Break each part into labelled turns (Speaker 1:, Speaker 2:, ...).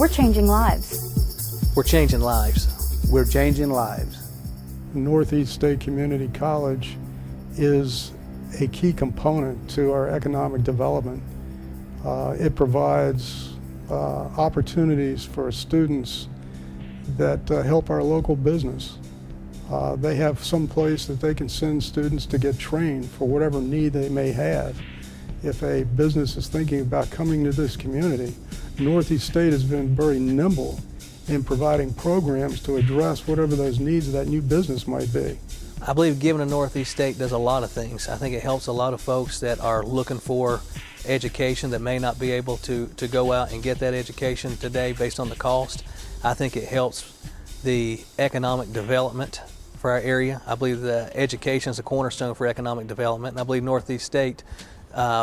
Speaker 1: We're changing lives.
Speaker 2: We're changing lives.
Speaker 3: We're changing lives.
Speaker 4: Northeast State Community College is a key component to our economic development. It provides opportunities for students that help our local business. They have some place that they can send students to get trained for whatever need they may have. If a business is thinking about coming to this community, Northeast State has been very nimble in providing programs to address whatever those needs of that new business might be.
Speaker 2: I believe giving to Northeast State does a lot of things. I think it helps a lot of folks that are looking for education that may not be able to go out and get that education today based on the cost. I think it helps the economic development for our area. I believe that education is a cornerstone for economic development, and I believe Northeast State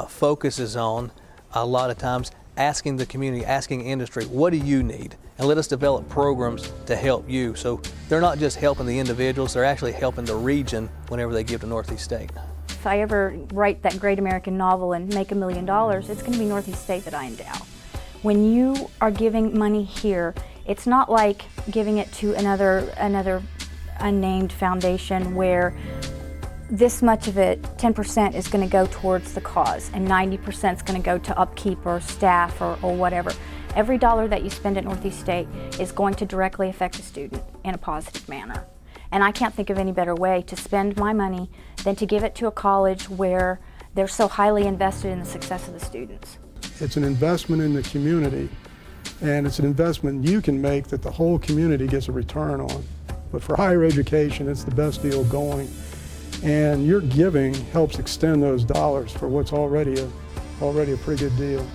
Speaker 2: focuses on, a lot of times, asking the community, asking industry, what do you need? And let us develop programs to help you. So they're not just helping the individuals, they're actually helping the region whenever they give to Northeast State.
Speaker 1: If I ever write that great American novel and make $1 million, it's going to be Northeast State that I endow. When you are giving money here, it's not like giving it to another unnamed foundation where this much of it, 10% is going to go towards the cause and 90% is going to go to upkeep or staff or whatever. Every dollar that you spend at Northeast State is going to directly affect a student in a positive manner. And I can't think of any better way to spend my money than to give it to a college where they're so highly invested in the success of the students.
Speaker 4: It's an investment in the community, and it's an investment you can make that the whole community gets a return on. But for higher education, it's the best deal going. And your giving helps extend those dollars for what's already a pretty good deal.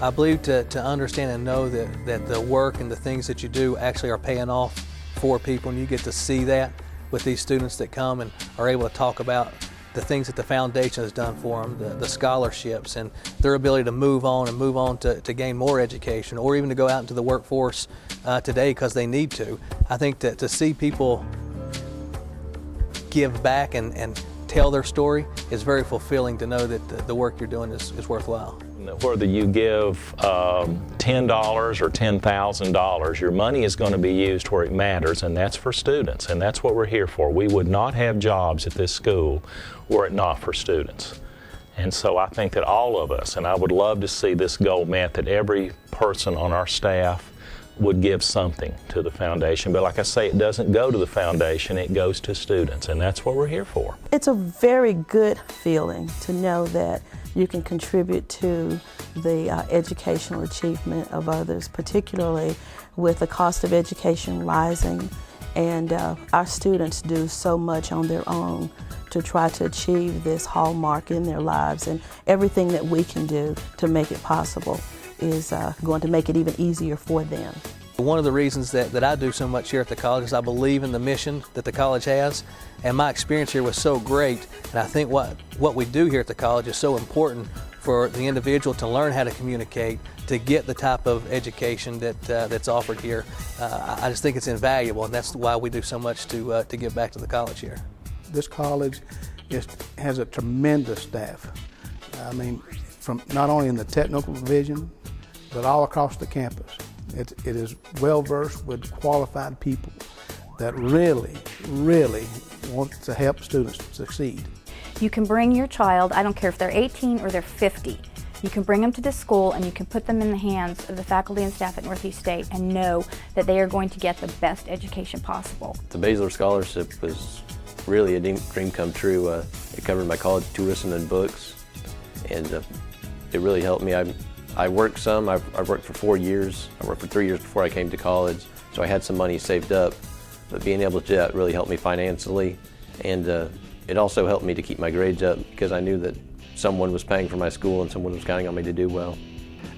Speaker 2: I believe to understand and know that the work and the things that you do actually are paying off for people, and you get to see that with these students that come and are able to talk about the things that the foundation has done for them, the scholarships and their ability to move on to gain more education or even to go out into the workforce today because they need to. I think to see people give back and tell their story is very fulfilling, to know that the work you're doing is worthwhile.
Speaker 5: Whether you give $10 or $10,000, your money is going to be used where it matters, and that's for students, and that's what we're here for. We would not have jobs at this school were it not for students. And so I think that all of us, and I would love to see this goal met, that every person on our staff would give something to the foundation. But like I say, it doesn't go to the foundation, it goes to students, and that's what we're here for.
Speaker 6: It's a very good feeling to know that you can contribute to the educational achievement of others, particularly with the cost of education rising, and our students do so much on their own to try to achieve this hallmark in their lives, and everything that we can do to make it possible is going to make it even easier for them.
Speaker 2: One of the reasons that I do so much here at the college is I believe in the mission that the college has, and my experience here was so great, and I think what we do here at the college is so important for the individual to learn how to communicate, to get the type of education that's offered here. I just think it's invaluable, and that's why we do so much to give back to the college here.
Speaker 3: This college has a tremendous staff. I mean, from not only in the technical division, but all across the campus. It is well versed with qualified people that really want to help students succeed.
Speaker 1: You can bring your child, I don't care if they're 18 or they're 50, you can bring them to this school and you can put them in the hands of the faculty and staff at Northeast State and know that they are going to get the best education possible.
Speaker 7: The Basler scholarship was really a dream come true. It covered my college tuition and books, and it really helped me. I worked some. I've worked for 4 years. I worked for 3 years before I came to college, so I had some money saved up. But being able to do that really helped me financially, and it also helped me to keep my grades up because I knew that someone was paying for my school and someone was counting on me to do well.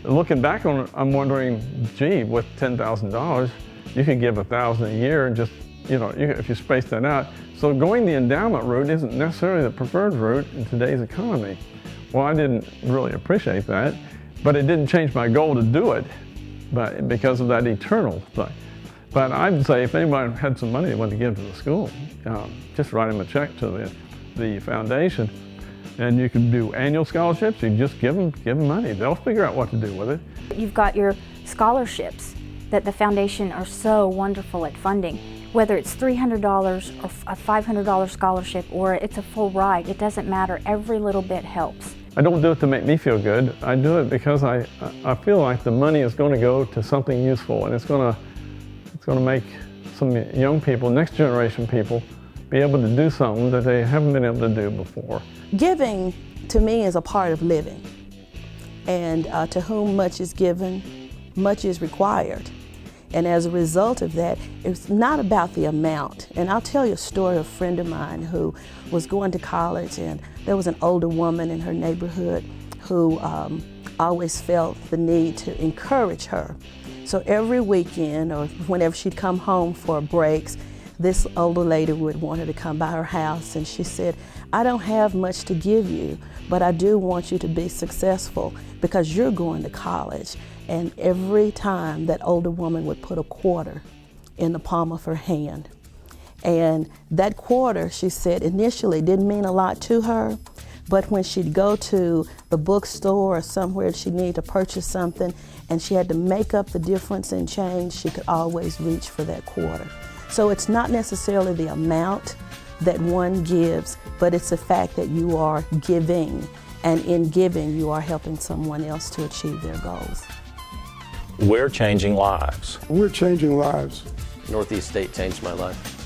Speaker 8: Looking back on it, I'm wondering, gee, with $10,000, you could give $1,000 a year and just, if you space that out. So going the endowment route isn't necessarily the preferred route in today's economy. Well, I didn't really appreciate that. But it didn't change my goal to do it, but because of that eternal thing. But I'd say if anybody had some money they wanted to give to the school, just write them a check to the foundation, and you can do annual scholarships. You can just give them money. They'll figure out what to do with it.
Speaker 1: You've got your scholarships. that the foundation are so wonderful at funding. Whether it's $300 or a $500 scholarship or it's a full ride, it doesn't matter. Every little bit helps.
Speaker 8: I don't do it to make me feel good. I do it because I feel like the money is going to go to something useful, and it's going to make some young people, next generation people, be able to do something that they haven't been able to do before.
Speaker 6: Giving, to me, is a part of living. And to whom much is given, much is required. And as a result of that, it's not about the amount. And I'll tell you a story of a friend of mine who was going to college, and there was an older woman in her neighborhood who always felt the need to encourage her. So every weekend, or whenever she'd come home for breaks, this older lady would want her to come by her house, and she said, I don't have much to give you, but I do want you to be successful because you're going to college. And every time that older woman would put a quarter in the palm of her hand. And that quarter, she said, initially didn't mean a lot to her, but when she'd go to the bookstore or somewhere she needed to purchase something and she had to make up the difference in change, she could always reach for that quarter. So it's not necessarily the amount that one gives, but it's the fact that you are giving, and in giving you are helping someone else to achieve their goals.
Speaker 5: We're changing lives.
Speaker 4: We're changing lives.
Speaker 7: Northeast State changed my life.